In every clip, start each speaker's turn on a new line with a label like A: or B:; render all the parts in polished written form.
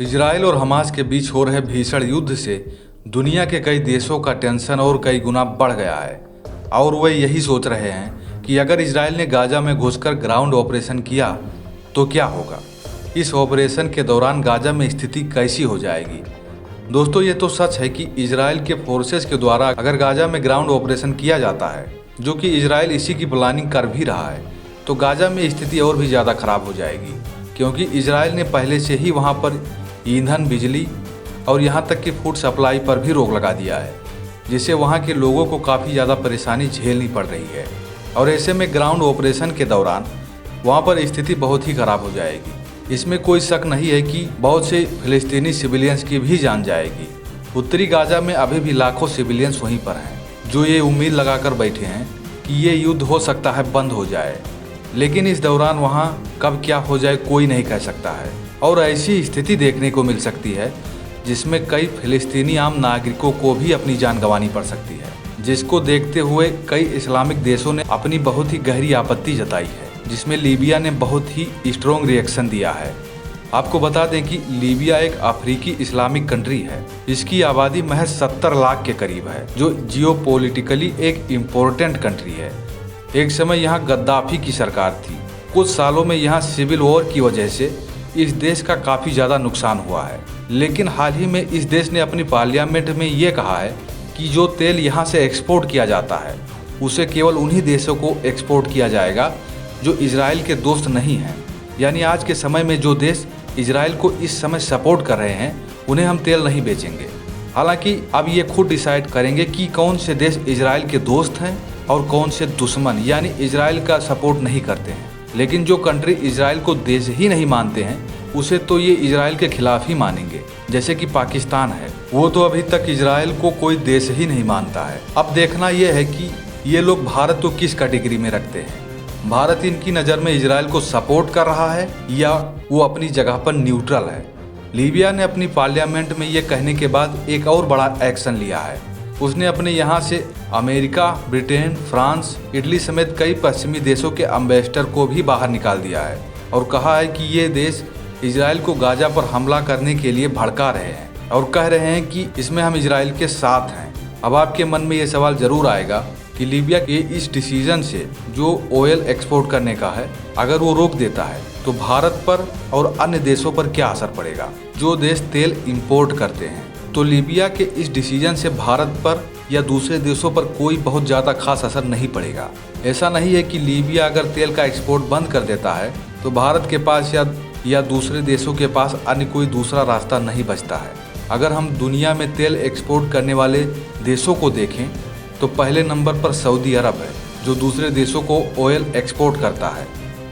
A: Israel और Hamas के बीच हो रहे भीषण युद्ध से दुनिया के कई देशों का टेंशन और कई गुना बढ़ गया है और वे यही सोच रहे हैं कि अगर इजराइल ने गाजा में घुसकर ग्राउंड ऑपरेशन किया तो क्या होगा। इस ऑपरेशन के दौरान गाजा में स्थिति कैसी हो जाएगी। दोस्तों, ये तो सच है कि इजराइल के फोर्सेस के द्वारा अगर गाजा में ग्राउंड ऑपरेशन किया जाता है, जो कि इजराइल इसी की प्लानिंग कर भी रहा है, तो गाजा में स्थिति और भी ज़्यादा खराब हो जाएगी, क्योंकि इजराइल ने पहले से ही वहाँ पर ईंधन, बिजली और यहाँ तक कि फूड सप्लाई पर भी रोक लगा दिया है, जिससे वहाँ के लोगों को काफ़ी ज़्यादा परेशानी झेलनी पड़ रही है। और ऐसे में ग्राउंड ऑपरेशन के दौरान वहाँ पर स्थिति बहुत ही ख़राब हो जाएगी। इसमें कोई शक नहीं है कि बहुत से फिलिस्तीनी सिविलियंस की भी जान जाएगी। उत्तरी गाजा में अभी भी लाखों सिविलियंस वहीं पर हैं, जो ये उम्मीद लगाकर बैठे हैं कि ये युद्ध हो सकता है बंद हो जाए, लेकिन इस दौरान वहाँ कब क्या हो जाए कोई नहीं कह सकता है। और ऐसी स्थिति देखने को मिल सकती है जिसमें कई फिलिस्तीनी आम नागरिकों को भी अपनी जान गंवानी पड़ सकती है, जिसको देखते हुए कई इस्लामिक देशों ने अपनी बहुत ही गहरी आपत्ति जताई है, जिसमें लीबिया ने बहुत ही स्ट्रॉन्ग रिएक्शन दिया है। आपको बता दें कि लीबिया एक अफ्रीकी इस्लामिक कंट्री है। इसकी आबादी महज 70 लाख के करीब है, जो जियोपॉलिटिकली एक इम्पोर्टेंट कंट्री है। एक समय यहाँ गद्दाफी की सरकार थी। कुछ सालों में यहाँ सिविल वॉर की वजह से इस देश का काफ़ी ज़्यादा नुकसान हुआ है, लेकिन हाल ही में इस देश ने अपनी पार्लियामेंट में ये कहा है कि जो तेल यहाँ से एक्सपोर्ट किया जाता है उसे केवल उन्हीं देशों को एक्सपोर्ट किया जाएगा जो इजराइल के दोस्त नहीं हैं। यानी आज के समय में जो देश इजराइल को इस समय सपोर्ट कर रहे हैं उन्हें हम तेल नहीं बेचेंगे। हालांकि अब ये खुद डिसाइड करेंगे कि कौन से देश इजराइल के दोस्त हैं और कौन से दुश्मन, यानी इजराइल का सपोर्ट नहीं करते हैं। लेकिन जो कंट्री इजराइल को देश ही नहीं मानते हैं उसे तो ये इजराइल के खिलाफ ही मानेंगे, जैसे कि पाकिस्तान है, वो तो अभी तक इजराइल को कोई देश ही नहीं मानता है। अब देखना यह है कि ये लोग भारत को किस कैटेगरी में रखते हैं। भारत इनकी नज़र में इजराइल को सपोर्ट कर रहा है या वो अपनी जगह पर न्यूट्रल है। लीबिया ने अपनी पार्लियामेंट में ये कहने के बाद एक और बड़ा एक्शन लिया है। उसने अपने यहाँ से अमेरिका, ब्रिटेन, फ्रांस, इटली समेत कई पश्चिमी देशों के एम्बेसडर को भी बाहर निकाल दिया है और कहा है कि ये देश इजराइल को गाजा पर हमला करने के लिए भड़का रहे हैं और कह रहे हैं कि इसमें हम इजराइल के साथ हैं। अब आपके मन में ये सवाल जरूर आएगा कि लीबिया के इस डिसीजन से जो ऑयल एक्सपोर्ट करने का है, अगर वो रोक देता है तो भारत पर और अन्य देशों पर क्या असर पड़ेगा जो देश तेल इंपोर्ट करते हैं। तो लीबिया के इस डिसीजन से भारत पर या दूसरे देशों पर कोई बहुत ज़्यादा खास असर नहीं पड़ेगा। ऐसा नहीं है कि लीबिया अगर तेल का एक्सपोर्ट बंद कर देता है तो भारत के पास या दूसरे देशों के पास अन्य कोई दूसरा रास्ता नहीं बचता है। अगर हम दुनिया में तेल एक्सपोर्ट करने वाले देशों को देखें तो पहले नंबर पर सऊदी अरब है, जो दूसरे देशों को ऑयल एक्सपोर्ट करता है।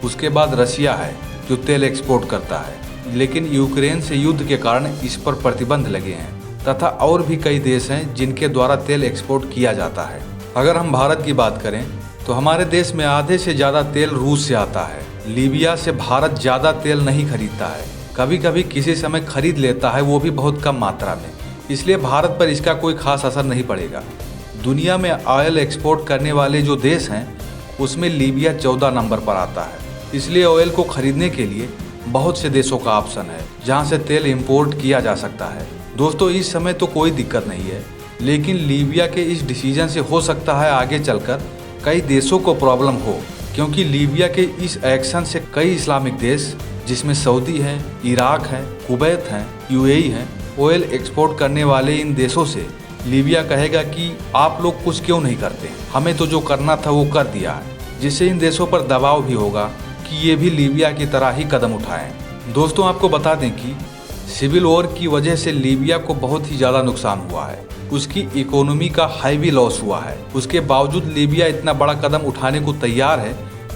A: उसके बाद रशिया है, जो तेल एक्सपोर्ट करता है, लेकिन यूक्रेन से युद्ध के कारण इस पर प्रतिबंध लगे हैं। तथा और भी कई देश हैं जिनके द्वारा तेल एक्सपोर्ट किया जाता है। अगर हम भारत की बात करें तो हमारे देश में आधे से ज़्यादा तेल रूस से आता है। लीबिया से भारत ज़्यादा तेल नहीं खरीदता है, कभी कभी किसी समय खरीद लेता है, वो भी बहुत कम मात्रा में। इसलिए भारत पर इसका कोई खास असर नहीं पड़ेगा। दुनिया में ऑयल एक्सपोर्ट करने वाले जो देश हैं उसमें लीबिया 14 नंबर पर आता है। इसलिए ऑयल को खरीदने के लिए बहुत से देशों का ऑप्शन है जहाँ से तेल इम्पोर्ट किया जा सकता है। दोस्तों, इस समय तो कोई दिक्कत नहीं है, लेकिन लीबिया के इस डिसीजन से हो सकता है आगे चलकर कई देशों को प्रॉब्लम हो, क्योंकि लीबिया के इस एक्शन से कई इस्लामिक देश जिसमें सऊदी है, इराक है, कुवैत है, यूएई है, ऑयल एक्सपोर्ट करने वाले इन देशों से लीबिया कहेगा कि आप लोग कुछ क्यों नहीं करते, हमें तो जो करना था वो कर दिया है, जिससे इन देशों पर दबाव भी होगा कि ये भी लीबिया की तरह ही कदम उठाएं। दोस्तों, आपको बता दें कि सिविल वॉर की वजह से लीबिया को बहुत ही ज़्यादा नुकसान हुआ है। उसकी इकोनॉमी का हैवी लॉस हुआ है। उसके बावजूद लीबिया इतना बड़ा कदम उठाने को तैयार है,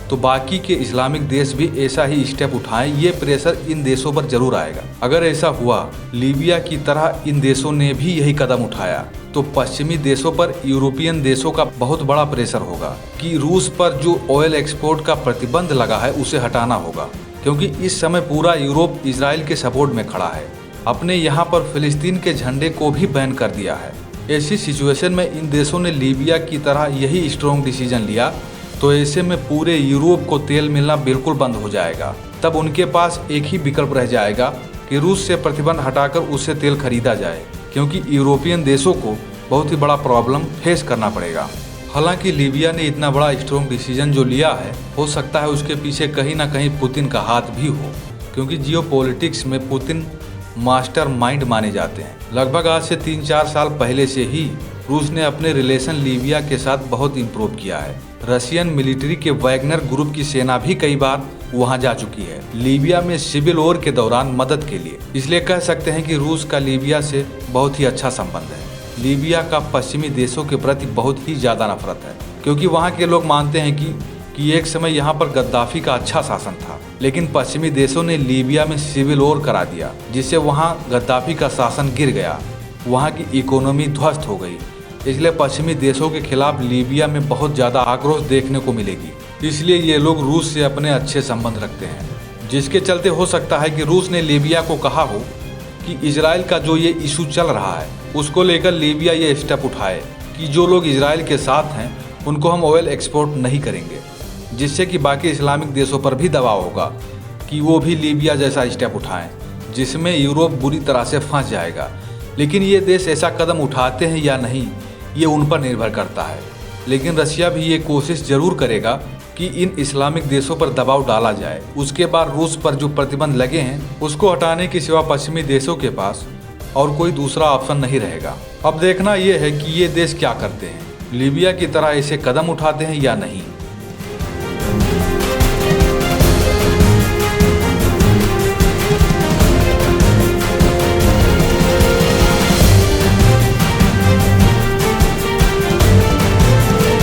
A: तो बाकी के इस्लामिक देश भी ऐसा ही स्टेप उठाएं। ये प्रेशर इन देशों पर जरूर आएगा। अगर ऐसा हुआ, लीबिया की तरह इन देशों ने भी यही कदम उठाया, तो पश्चिमी देशों पर यूरोपियन देशों का बहुत बड़ा प्रेशर होगा कि रूस पर जो ऑयल एक्सपोर्ट का प्रतिबंध लगा है उसे हटाना होगा, क्योंकि इस समय पूरा यूरोप इजराइल के सपोर्ट में खड़ा है। अपने यहाँ पर फिलिस्तीन के झंडे को भी बैन कर दिया है। ऐसी सिचुएशन में इन देशों ने लीबिया की तरह यही स्ट्रॉन्ग डिसीजन लिया, तो ऐसे में पूरे यूरोप को तेल मिलना बिल्कुल बंद हो जाएगा। तब उनके पास एक ही विकल्प रह जाएगा कि रूस से प्रतिबंध हटाकर उससे तेल खरीदा जाए, क्योंकि यूरोपियन देशों को बहुत ही बड़ा प्रॉब्लम फेस करना पड़ेगा। हालांकि लीबिया ने इतना बड़ा स्ट्रॉन्ग डिसीजन जो लिया है, हो सकता है उसके पीछे कहीं ना कहीं पुतिन का हाथ भी हो, क्योंकि जियोपॉलिटिक्स में पुतिन मास्टर माइंड माने जाते हैं। लगभग आज से 3-4 साल पहले से ही रूस ने अपने रिलेशन लीबिया के साथ बहुत इम्प्रूव किया है। रशियन मिलिट्री के वैगनर ग्रुप की सेना भी कई बार वहां जा चुकी है लीबिया में सिविल वॉर के दौरान मदद के लिए। इसलिए कह सकते हैं कि रूस का लीबिया से बहुत ही अच्छा संबंध है। लीबिया का पश्चिमी देशों के प्रति बहुत ही ज़्यादा नफरत है, क्योंकि वहाँ के लोग मानते हैं कि एक समय यहाँ पर गद्दाफी का अच्छा शासन था, लेकिन पश्चिमी देशों ने लीबिया में सिविल वॉर करा दिया, जिससे वहाँ गद्दाफी का शासन गिर गया, वहाँ की इकोनॉमी ध्वस्त हो गई। इसलिए पश्चिमी देशों के खिलाफ लीबिया में बहुत ज़्यादा आक्रोश देखने को मिलेगी। इसलिए ये लोग रूस से अपने अच्छे संबंध रखते हैं, जिसके चलते हो सकता है कि रूस ने लीबिया को कहा हो कि इजराइल का जो ये इशू चल रहा है उसको लेकर लीबिया ये स्टेप उठाए कि जो लोग इजराइल के साथ हैं उनको हम ऑयल एक्सपोर्ट नहीं करेंगे, जिससे कि बाकी इस्लामिक देशों पर भी दबाव होगा कि वो भी लीबिया जैसा स्टेप उठाएं, जिसमें यूरोप बुरी तरह से फंस जाएगा। लेकिन ये देश ऐसा कदम उठाते हैं या नहीं, ये उन पर निर्भर करता है। लेकिन रशिया भी ये कोशिश जरूर करेगा कि इन इस्लामिक देशों पर दबाव डाला जाए। उसके बाद रूस पर जो प्रतिबंध लगे हैं उसको हटाने की सिवा पश्चिमी देशों के पास और कोई दूसरा ऑप्शन नहीं रहेगा। अब देखना यह है कि ये देश क्या करते हैं, लीबिया की तरह ऐसे कदम उठाते हैं या नहीं।